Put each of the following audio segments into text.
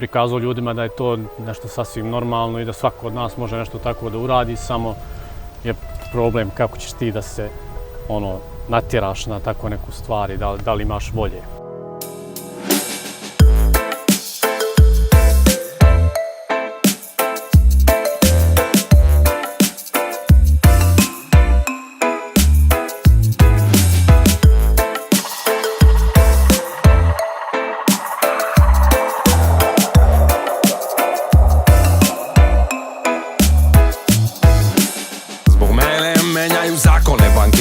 prikazao ljudima da je to nešto sasvim normalno i da svako od nas može nešto tako da uradi, samo je problem kako ćeš ti da se natjeraš na tako neku stvar i da li imaš volje.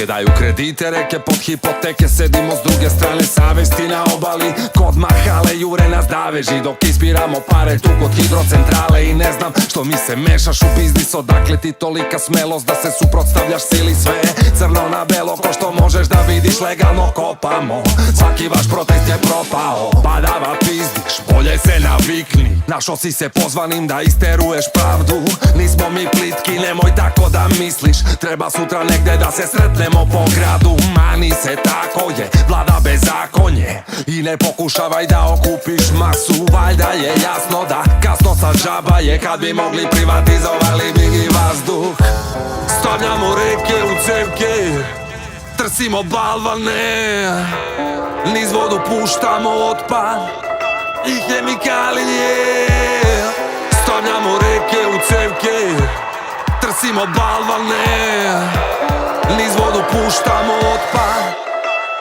Daju kredite, reke pod hipoteke, sedimo s druge strane savesti na obali. Kod mahale jure nas daveži dok ispiramo pare tu kod hidrocentrale. I ne znam što mi se mešaš u biznis, odakle ti tolika smelost da se suprotstavljaš sili. Sve crno na belo, ko što možeš da vidiš, legalno kopamo. Svaki vaš protest je propao, badava pizdiš, bolje se navikni. Našo si se pozvanim da isteruješ pravdu. Nismo mi plitki, nemoj tako da misliš. Treba sutra negde da se sretnemo po gradu. Mani se, tako je, vlada bezakonje. I ne pokušavaj da okupiš masu. Valjda je jasno da kasno sa džaba je, kad bi mogli privatizovali bi i vazduh. Stavljamo reke u cevke, trsimo balvane, niz vodu puštamo otpad i hemikalije. Stavljamo reke u cevke, trsimo balvane, niz vodu puštamo otpad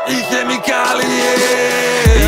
i hemikalije.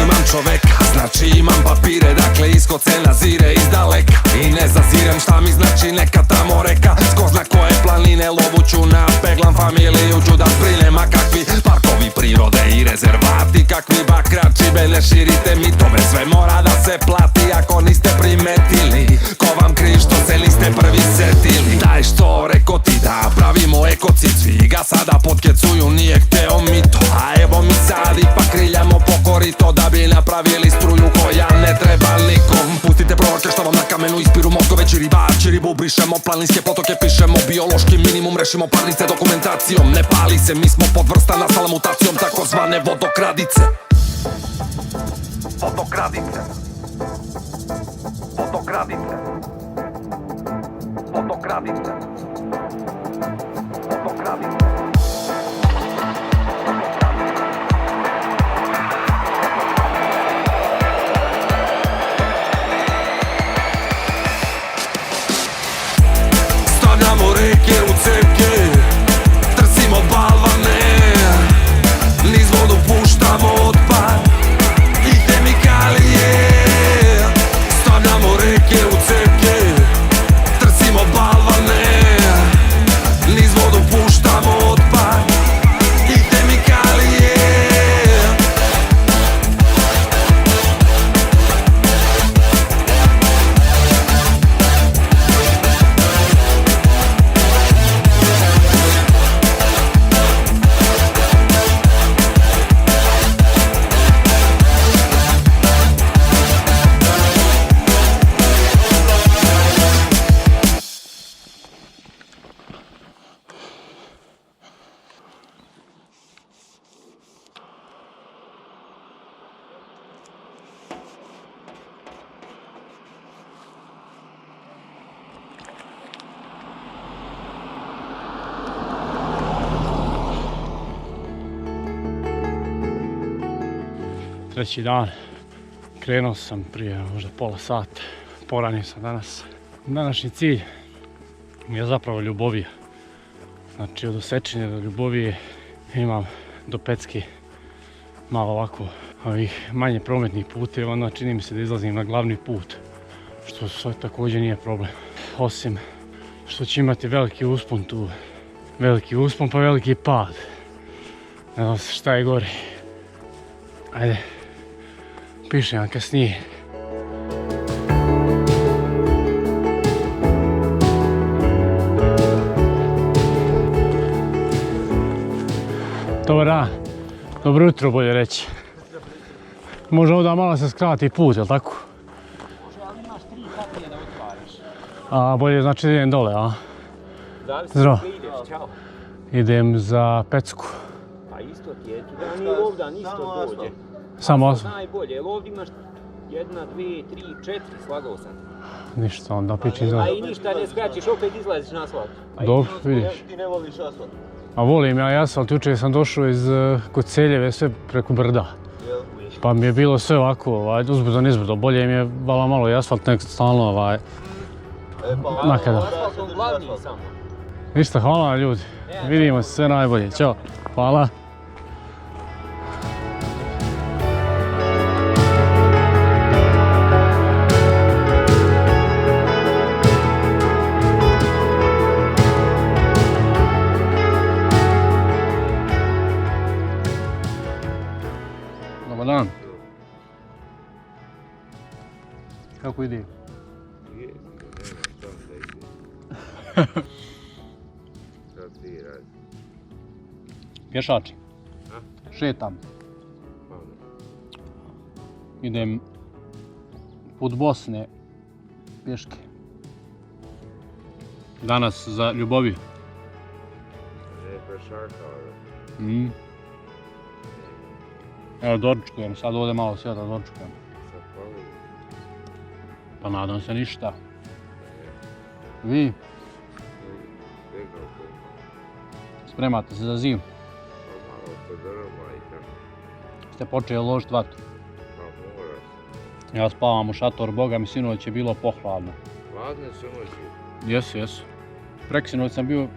Imam čoveka, znači imam papire, dakle iskod se nazire iz daleka. I ne zazirem šta mi znači neka tamo reka. Ko zna koje planine lovuću na peglam familiju ću da sprinem. A kakvi parkovi prirode i rezervati, kakvi bakrači, ne širite mitove. Sve mora da se plati ako niste primetili. Ko vam kriv što se niste prvi setili. Daj što reko ti da pravimo ekocid, svi ga sada potkecuju, nije hteo mito. A evo mi sad ipak kriljamo pokorito da bi napravili struju koja ne treba nikom. Pustite prorke što vam na kamenu ispiru mozgove, čiribači ribu brišemo, planinske potoke pišemo, biološki minimum rešimo, parnice dokumentacijom. Ne pali se, mi smo podvrsta nastala mutacijom takozvane vodokradice. Vodokradice. Vodokradice. Vodokradice. Vodokradice. Stavljamo reke u cevke, trsimo balvane, niz vodu puštamo otpad i hemikalije. Stavljamo reke u cevke, trsimo balvane, niz vodu puštamo otpad i hemikalije. Treći dan, krenuo sam prije možda pola sata, poranio sam danas. Današnji cilj je zapravo Ljubovija. Znači od Osečine do Ljubovije imam do Pecke malo ovako ovih manje prometnih puteva, onda čini mi se da izlazim na glavni put, što sve također nije problem. Osim što će imati veliki uspon tu, veliki uspon pa veliki pad. Ne znam šta je gore. Ajde, pišem vam kasnije. Dobar dan, dobro jutro bolje reći. Može ovdje malo se skrati put, jel' tako? Može, ali imaš 3 kapije da otvaraš. A bolje znači da idem dole, a? Zdravo. Ideš, čao. Idem za Pecku. Pa isto ti je, tu da nije ovdje, isto dođe. Samo osam. Najbolje, jer ovdje imaš 1, 2, 3, 4, slagao sam. Ništa, onda opet A izlazi. i ništa ne skačeš, opet izlaziš na asfalt. Dobro, vidiš. Ti ne voliš asfalt. A volim ja asfalt, jučer sam došao iz kod Celjeve sve preko brda. Pa mi je bilo sve ovako, uzbrdo, nizbrdo, bolje mi je vala malo i asfalt nek stalno nakada. Asfaltom glavni samo. Ništa, hvala ljudi, vidimo se, sve najbolje, ćao, hvala. Dobar dan. Kako ide? Pješači. Šetam. Idem put Bosne pješke. Danas za Ljuboviju. Evo doručkujem, sad ovdje malo sve da doručkujem. Pa nadam se ništa. Vi? Spremate se za zimu? Ste počeli ložiti vatru? Ja spavam u šator, boga mi sinoć je bilo pohladno. Hladne su noći. Jesu, jesu. Preksinoć sam bio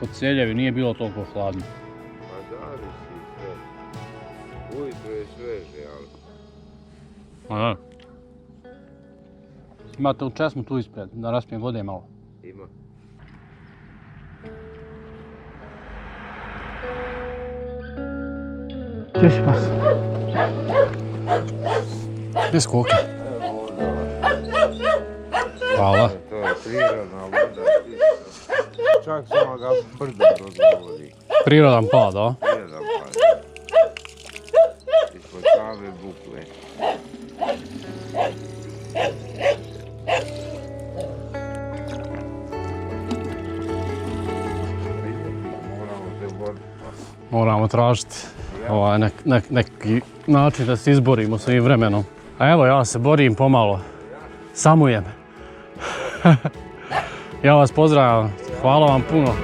kod Celjevi, nije bilo toliko hladno. Pa zavisi sve. Ujutro je sveže, ali... A da. Imate u česmu tu ispred, da raspijem vode malo. Ima. Gdje si pas? Gdje skoke? Hvala. To je prirodna voda. Čak samo ga brdo dozvoli. Prirodan pad, a? Prirodan pad. Ispod same bukve. Moramo se boriti. Moramo tražiti neki način da se izborimo s ovim vremenom. A evo ja se borim pomalo. Samujem. Ja vas pozdravljam. Hvala vam puno.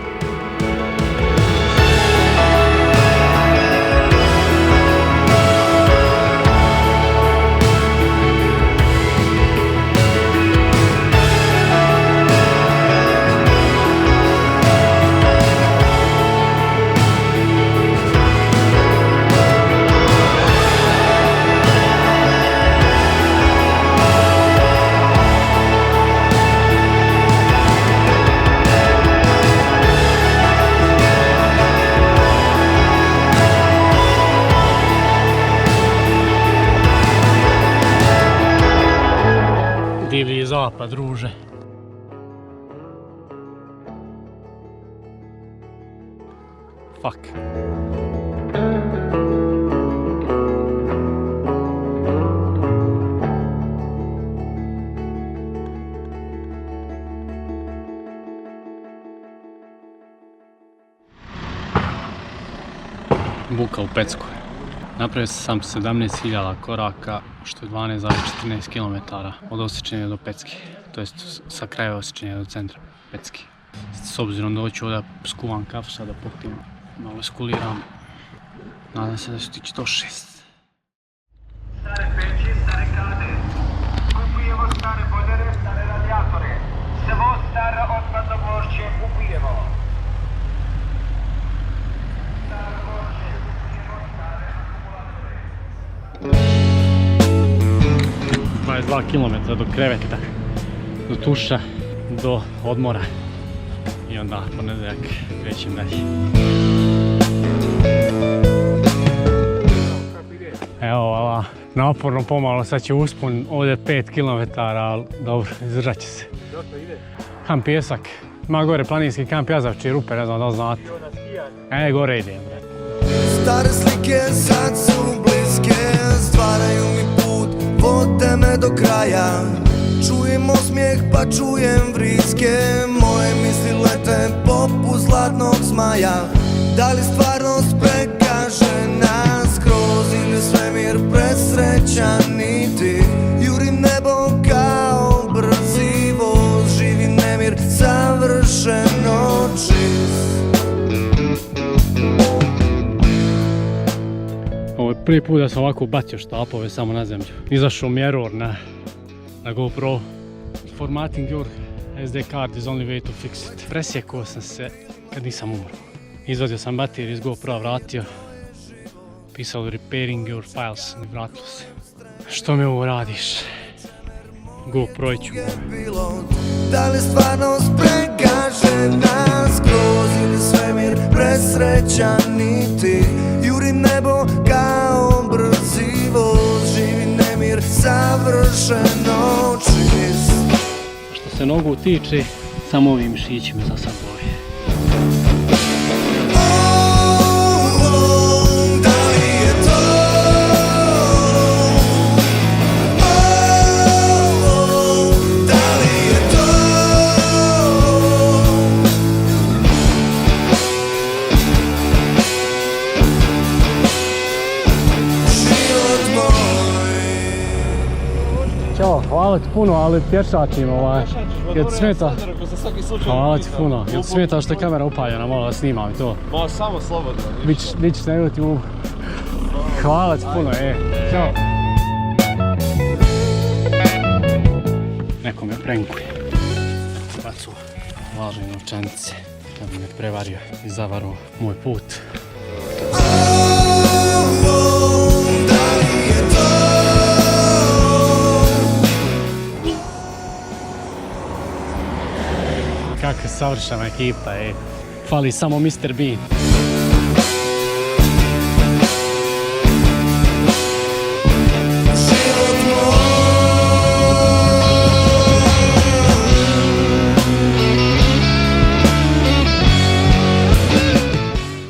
Divlji zapad, druže. Fuck. Buka u Pecku. Napravio sam 17.000 koraka, što je 12,14 km od Osečine do Pecke, to jest sa kraja Osečine do centra Pecke. S obzirom da hoću ovdje skuvam kafu, sada popijem, malo skuliram, nadam se da ću stići do 6. Stare peći, stare kade, kupujemo stare bojlere, stare radijatore, svo staro otpadno gvožđe kupujemo. Staro gvožđe, kupujemo stare akumulatore. 22 km do kreveta, do tuša, do odmora i onda ponedjeljak krećem dalje. Evo, ova, naporno pomalo, sad će uspon ovdje 5 km, ali dobro, izdržat će se. Kamp Pjesak, ima gore planinski kamp Jazavče i Rupe, ne znam da li znate. Gore idem, bret. Stare slike sad su bliske, stvaraju mi put, vode me do kraja. Čujem osmijeh pa čujem vriske, moje misli lete poput zlatnog zmaja. Da li stvarnost prekaže nas kroz ili svemir presrećan i ti? Prvi put da sam ovako bacio štapove samo na zemlju. Izašao mirror na GoPro. Formatting your SD card is only way to fix it. Presjekao sam se kad nisam umro. Izvadio sam bateriju iz GoPro-a, vratio. Pisalo repairing your files i vratilo se. Što mi ovo radiš? GoPro ću. Da li stvarnost pregaže nas kroz ili svemir presrećan i ti jurim nebo kao brzi voz, živi nemir savršeno čist. Što se nogu tiče, samo ovim mišićima za sad boli. Ćao, hvala ti puno, ali pješačim jel ti smeta? Hvala ti puno, jel ti smeta što je kamera upaljena, malo da snimam i to? Ma samo slobodno. Bić ne ljuti mu. Hvala ti puno, ćao. Neko me prenkuje. Bacu lažne novčanice da bi me prevario i zavario moj put. Kakva savršena ekipa, fali samo Mr. Bean.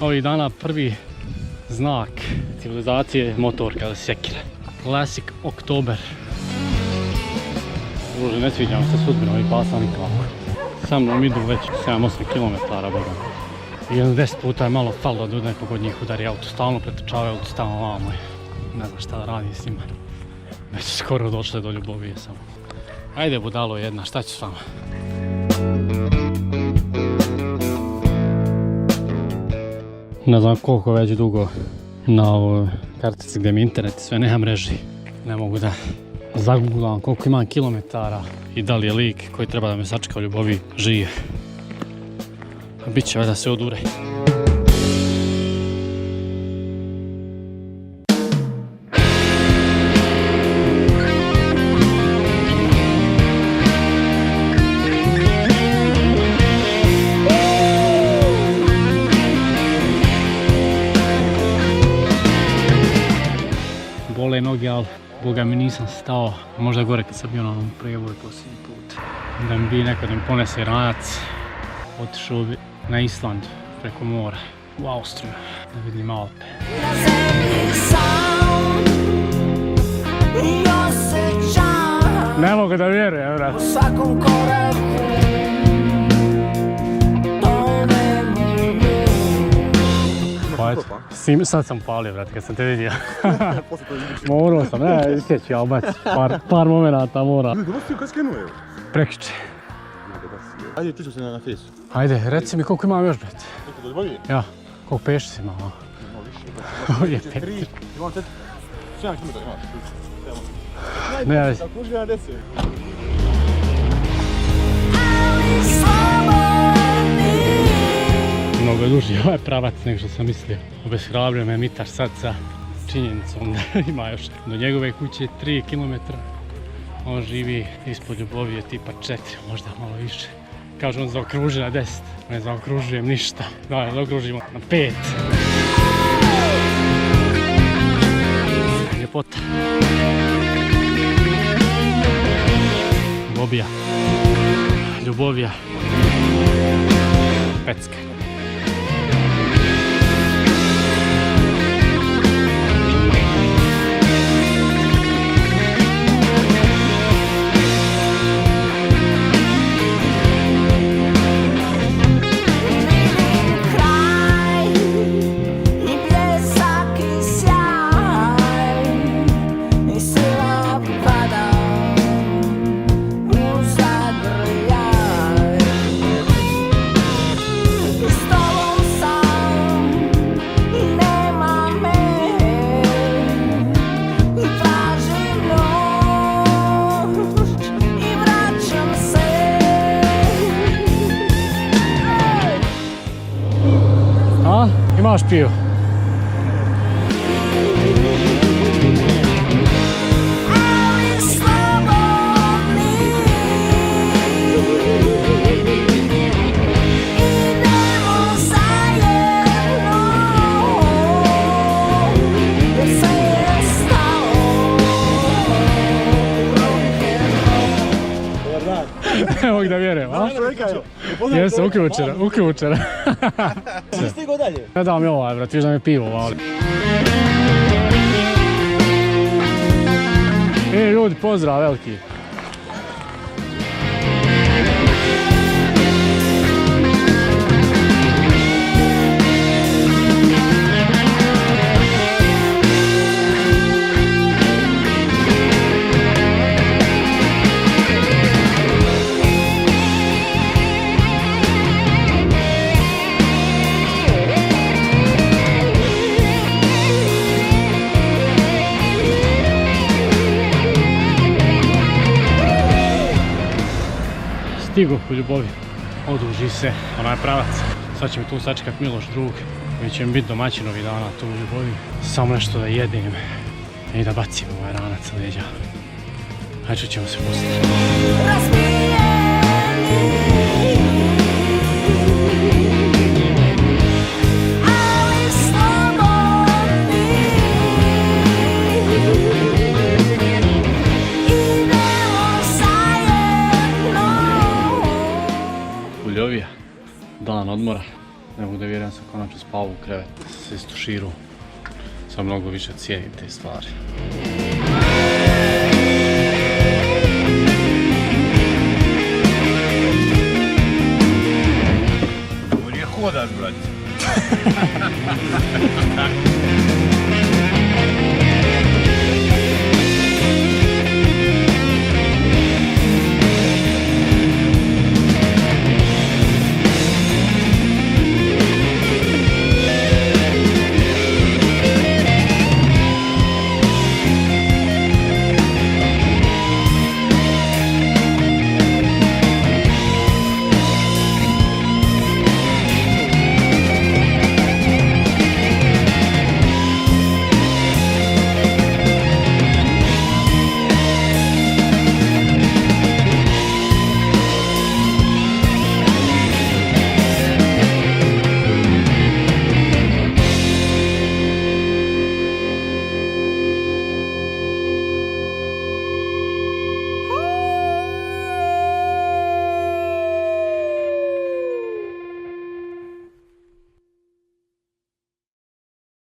Ovih dana prvi znak civilizacije motorka ili sjekira. Classic Oktober. Druže, ne sviđam se sudbina ovih pasa nikako. Sa mnom idu već 7-8 km, boga. I 10 puta je malo falilo da nekog od njih udari auto, stalno pretrčavaju auto, stalno vamo. Ne znam šta da radim s njima. Već skoro došle do Ljubovije samo. Ajde budalo jedna, šta ću s vama? Ne znam koliko već dugo na ovoj kartici gdje mi internet i sve nema mreži. Ne mogu da zagooglam koliko imam kilometara i da li je lik koji treba da me sačeka u Ljubovi živ. Biće da se odure. Bole noge, ali boga mi nisam stao, možda gore kad sam bio na onom preboju posljednji put. Da mi bi neko da mi ponese ranac, otišao bi na Island preko mora, u Austriju, da vidim Alpe. Ne mogu da vjerujem, vrat. Sad sam palio, vrat, kad sam te vidio. Morao sam, ne, isjeći, ali baci par momenata mora. Kad skenuo je? Prekiče. Ajde, čuću se na fejsu. Ajde, reci mi koliko imam još, bret. Koliko do Ljubovije? Ja, koliko peši si imao? Imao više. Ovo je 3, imam 4, 7 km imaš. Ne, ajde. Tako uđi na 10. Mnogo je duži ovaj pravac nego što sam mislio. Obeshrabrio me Mitaš sad sa činjenicom da ima još do njegove kuće 3 km. On živi ispod Ljubovije tipa 4, možda malo više. Kaže on zaokruži na 10, ne zaokružujem ništa. Da, zaokružimo na 5. Ljepota. Bobija. Ljubovija. Pecka. baš piju. dan. Evo da vjerujem, a? Jesam, uključera. Si stigao dalje? Ne dam mi ovaj, brat, viš da mi pivo vali. Ljudi, pozdrav, veliki. Stigo u Ljubovi, oduži se, onaj pravac. Sad će mi tu sačekat Miloš drug, koji će mi biti domaćin ovih dana tu u Ljubovi. Samo nešto da jedem i da bacim ovaj ranac leđa. Hajde, čućemo se poslije. Ljovija, dan odmora, ne mogu da vjerujem, sam konačno spao u krevet, se istuširao, sam mnogo više cijenim te stvari. Bolje hodaš, brate.